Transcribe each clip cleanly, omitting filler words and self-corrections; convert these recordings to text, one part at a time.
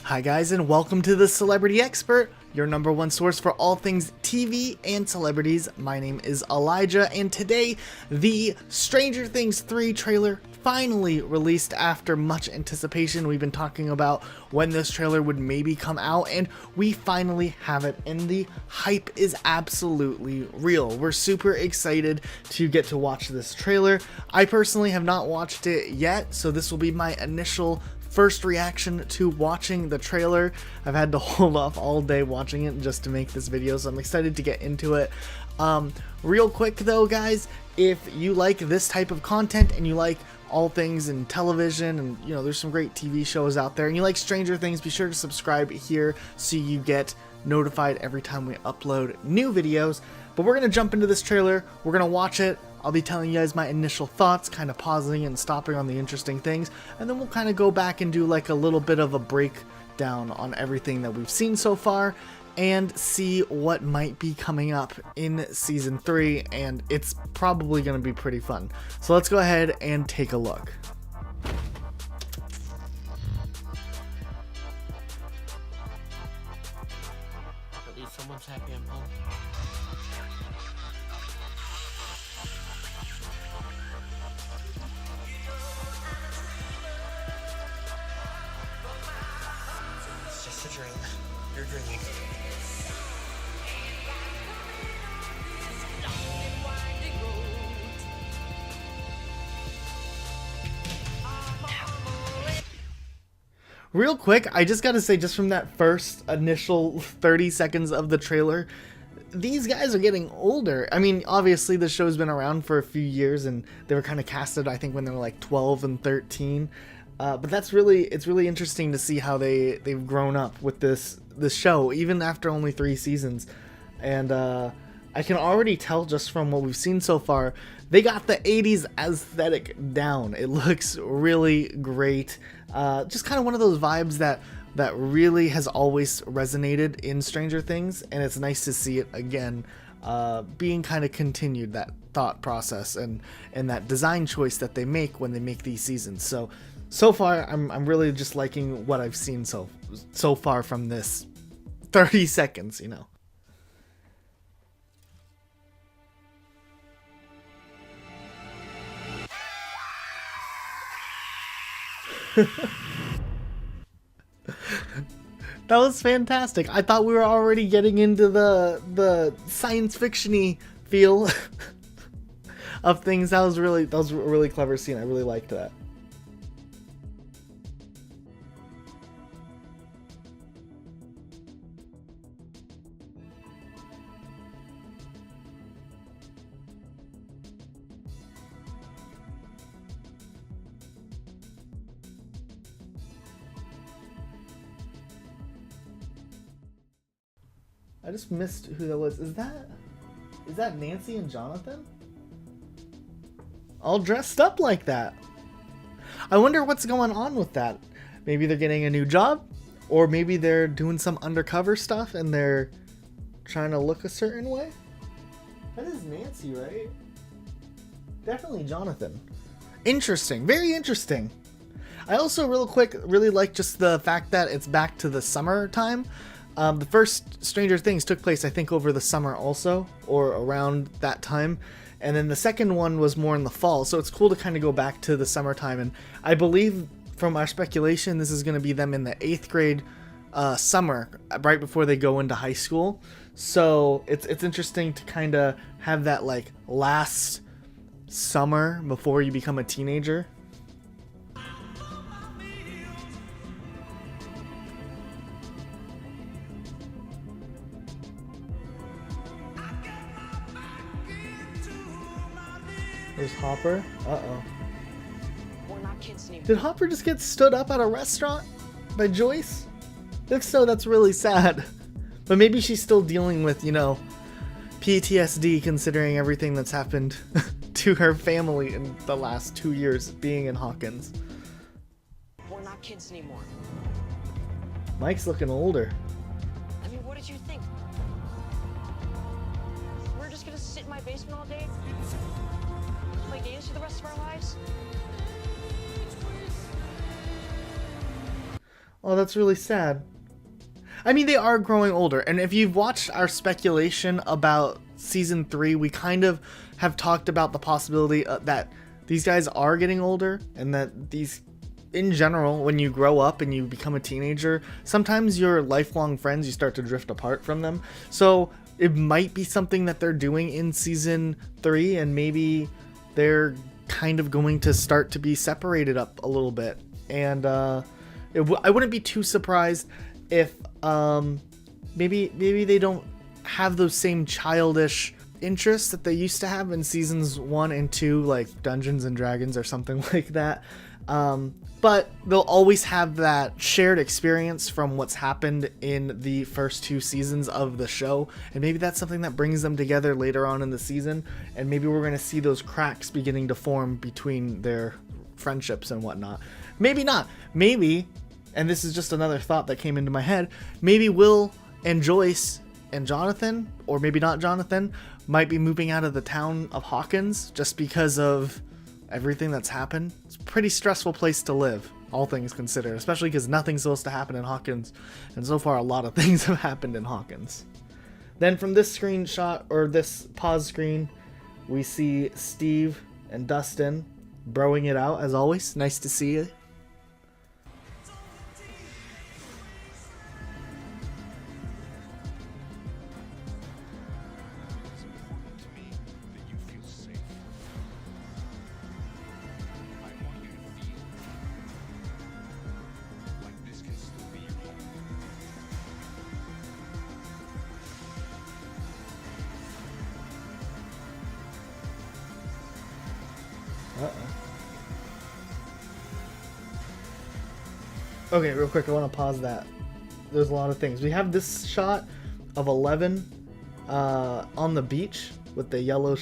Hi guys, and welcome to the Celebrity Expert, your number one source for all things TV and celebrities. My name is Elijah, and today the Stranger Things 3 trailer finally released after much anticipation. We've been talking about when this trailer would maybe come out, and we finally have it, and the hype is absolutely real. We're super excited to get to watch this trailer. I personally have not watched it yet, so this will be my initial first reaction to watching the trailer. I've had to hold off all day watching it just to make this video, so I'm excited to get into it. Real quick though, guys, if you like this type of content and you like all things in television, and you know there's some great TV shows out there, and you like Stranger Things, be sure to subscribe here so you get notified every time we upload new videos. But we're gonna jump into this trailer, we're gonna watch it. I'll be telling you guys my initial thoughts, kind of pausing and stopping on the interesting things, and then we'll kind of go back and do like a little bit of a breakdown on everything that we've seen so far and see what might be coming up in season 3, and it's probably going to be pretty fun. So let's go ahead and take a look. At least someone's happy I'm home. It's just a dream. You're dreaming. Real quick, I just gotta say, just from that first initial 30 seconds of the trailer, these guys are getting older. I mean, obviously the show's been around for a few years, and they were kind of casted, I think, when they were like 12 and 13. But it's really interesting to see how they've grown up with this show, even after only 3 seasons. And I can already tell just from what we've seen so far, they got the 80s aesthetic down. It looks really great. Just kind of one of those vibes that really has always resonated in Stranger Things, and it's nice to see it again being kind of continued, that thought process and that design choice that they make when they make these seasons. So far I'm really just liking what I've seen so far from this 30 seconds, you know. That was fantastic. I thought we were already getting into the science fiction-y feel of things. That was a really clever scene. I really liked that. I just missed who that was. Is that Nancy and Jonathan? All dressed up like that. I wonder what's going on with that. Maybe they're getting a new job, or maybe they're doing some undercover stuff and they're trying to look a certain way. That is Nancy, right? Definitely Jonathan. Interesting. Very interesting. I also, real quick, really like just the fact that it's back to the summertime. The first Stranger Things took place, I think, over the summer also, or around that time. And then the second one was more in the fall, so it's cool to kind of go back to the summertime. And I believe, from our speculation, this is going to be them in the 8th grade summer, right before they go into high school. So it's interesting to kind of have that, like, last summer before you become a teenager. There's Hopper. Uh-oh. We're not kids anymore. Did Hopper just get stood up at a restaurant by Joyce? If so, that's really sad. But maybe she's still dealing with, you know, PTSD, considering everything that's happened to her family in the last 2 years being in Hawkins. We're not kids anymore. Mike's looking older. I mean, what did you think? We're just gonna sit in my basement all day? Play games for the rest of our lives? Oh, that's really sad. I mean, they are growing older, and if you've watched our speculation about season 3, we kind of have talked about the possibility that these guys are getting older, and that these, in general, when you grow up and you become a teenager, sometimes your lifelong friends, you start to drift apart from them. So it might be something that they're doing in season 3, and maybe they're kind of going to start to be separated up a little bit. And I wouldn't be too surprised if maybe they don't have those same childish interests that they used to have in seasons 1 and 2, like Dungeons and Dragons or something like that. But they'll always have that shared experience from what's happened in the first 2 seasons of the show, and maybe that's something that brings them together later on in the season, and maybe we're going to see those cracks beginning to form between their friendships and whatnot. Maybe not. Maybe, and this is just another thought that came into my head, maybe Will and Joyce and Jonathan, or maybe not Jonathan, might be moving out of the town of Hawkins just because of everything that's happened. It's a pretty stressful place to live, all things considered, especially because nothing's supposed to happen in Hawkins, and so far a lot of things have happened in Hawkins. Then from this screenshot, or this pause screen, we see Steve and Dustin broing it out, as always. Nice to see you. Okay, real quick, I want to pause that. There's a lot of things. We have this shot of 11 on the beach with the yellow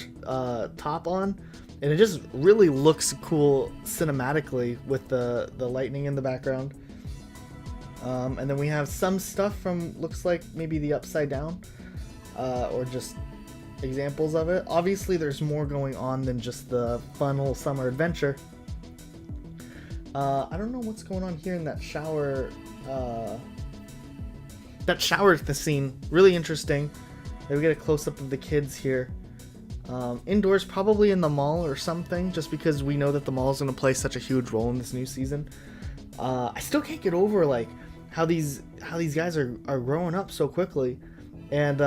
top on, and it just really looks cool cinematically with the lightning in the background. And then we have some stuff from, looks like maybe the Upside Down, or just examples of it. Obviously, there's more going on than just the fun little summer adventure. I don't know what's going on here in that shower. That shower scene, really interesting. Maybe we get a close-up of the kids here. Indoors, probably in the mall or something, just because we know that the mall is going to play such a huge role in this new season. I still can't get over like how these guys are growing up so quickly, and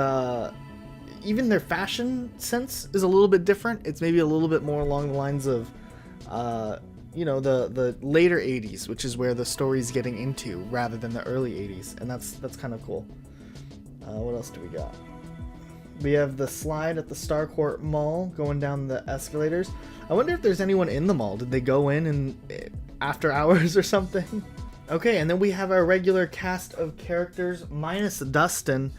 even their fashion sense is a little bit different. It's maybe a little bit more along the lines of you know, the later 80s, which is where the story's getting into, rather than the early 80s, and that's kind of cool. What else do we got? We have the slide at the Starcourt Mall going down the escalators. I wonder if there's anyone in the mall. Did they go in after hours or something? Okay, and then we have our regular cast of characters, minus Dustin,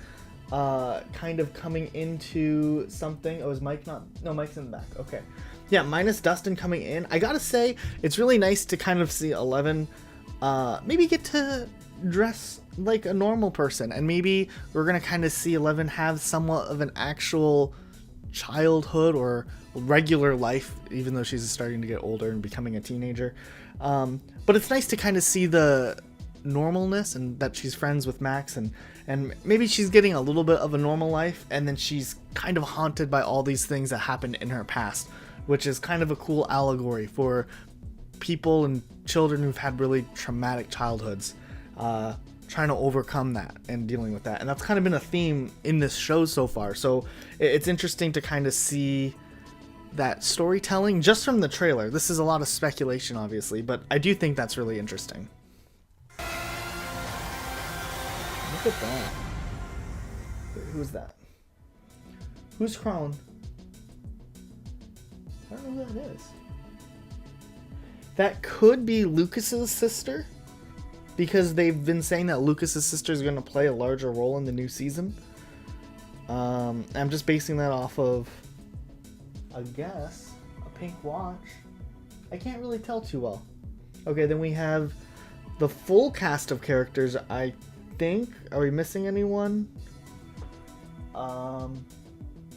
kind of coming into something. Oh, is Mike not? No, Mike's in the back. Okay. Yeah, minus Dustin coming in. I gotta say, it's really nice to kind of see 11 maybe get to dress like a normal person, and maybe we're gonna kind of see 11 have somewhat of an actual childhood or regular life, even though she's starting to get older and becoming a teenager. But it's nice to kind of see the normalness, and that she's friends with Max, and maybe she's getting a little bit of a normal life, and then she's kind of haunted by all these things that happened in her past, which is kind of a cool allegory for people and children who've had really traumatic childhoods, trying to overcome that and dealing with that. And that's kind of been a theme in this show so far. So it's interesting to kind of see that storytelling just from the trailer. This is a lot of speculation, obviously, but I do think that's really interesting. Look at that. Wait, who's that? Who's crawling? I don't know who that is. That could be Lucas's sister, because they've been saying that Lucas's sister is going to play a larger role in the new season. I'm just basing that off of, I guess, a pink watch. I can't really tell too well. Okay, then we have the full cast of characters, I think. Are we missing anyone?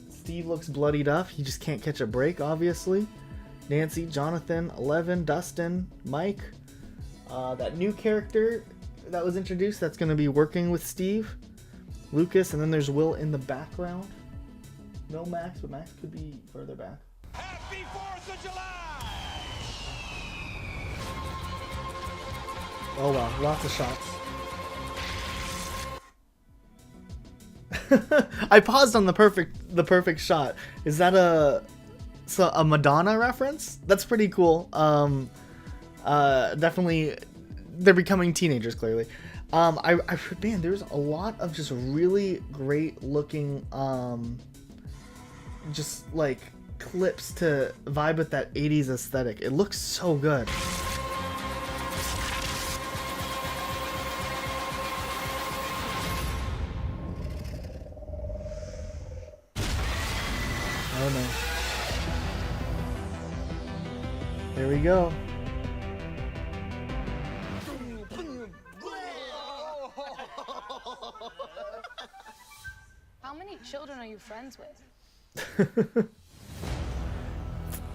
Steve looks bloodied up. He just can't catch a break, obviously. Nancy, Jonathan, 11, Dustin, Mike. That new character, that was introduced that's going to be working with Steve, Lucas, and then there's Will in the background. No Max, but Max could be further back. Happy 4th of July! Oh wow, lots of shots. I paused on the perfect shot. Is that a Madonna reference? That's pretty cool. Definitely, they're becoming teenagers clearly. Man, there's a lot of just really great looking, just like clips to vibe with that 80s aesthetic. It looks so good. Oh no. There we go. How many children are you friends with?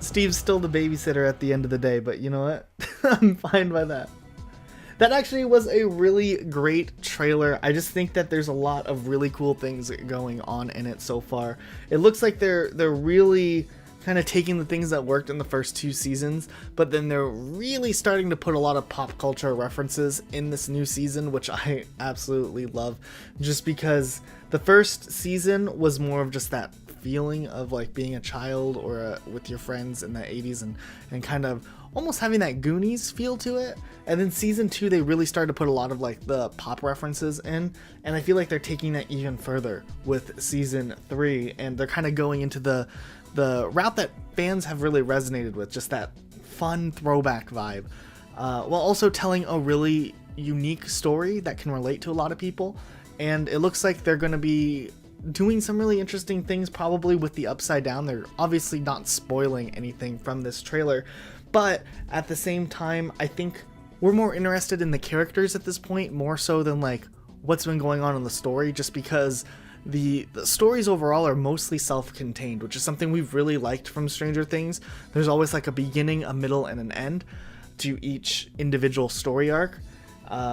Steve's still the babysitter at the end of the day, but you know what? I'm fine by that. That actually was a really great trailer. I just think that there's a lot of really cool things going on in it so far. It looks like they're really kind of taking the things that worked in the first 2 seasons, but then they're really starting to put a lot of pop culture references in this new season, which I absolutely love, just because the first season was more of just that feeling of like being a child or with your friends in the 80s and kind of almost having that Goonies feel to it. And then season 2 they really started to put a lot of like the pop references in, and I feel like they're taking that even further with season 3, and they're kind of going into the route that fans have really resonated with, just that fun throwback vibe, while also telling a really unique story that can relate to a lot of people. And it looks like they're going to be doing some really interesting things, probably with the Upside Down. They're obviously not spoiling anything from this trailer, but at the same time, I think we're more interested in the characters at this point, more so than like what's been going on in the story, just because the stories overall are mostly self-contained, which is something we've really liked from Stranger Things. There's always like a beginning, a middle, and an end to each individual story arc,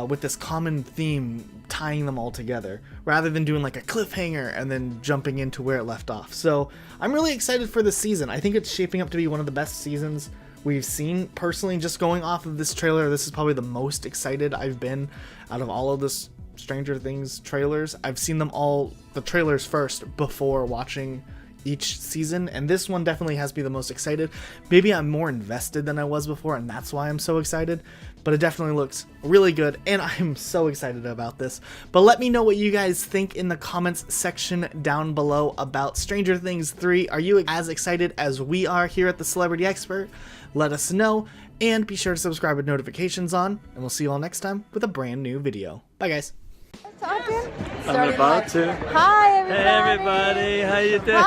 with this common theme tying them all together, rather than doing like a cliffhanger and then jumping into where it left off. So I'm really excited for this season. I think it's shaping up to be one of the best seasons we've seen. Personally, just going off of this trailer, this is probably the most excited I've been out of all of this Stranger Things trailers. I've seen them all, the trailers first, before watching each season, and this one definitely has me the most excited. Maybe I'm more invested than I was before, and that's why I'm so excited, but it definitely looks really good, and I'm so excited about this. But let me know what you guys think in the comments section down below about Stranger Things 3. Are you as excited as we are here at the Celebrity Expert? Let us know, and be sure to subscribe with notifications on, and we'll see you all next time with a brand new video. Bye guys. Talking? I'm about to. Hi, everybody. Hey, everybody. How you doing?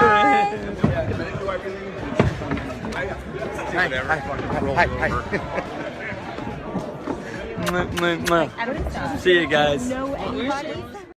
Hi. See you guys. Know anybody?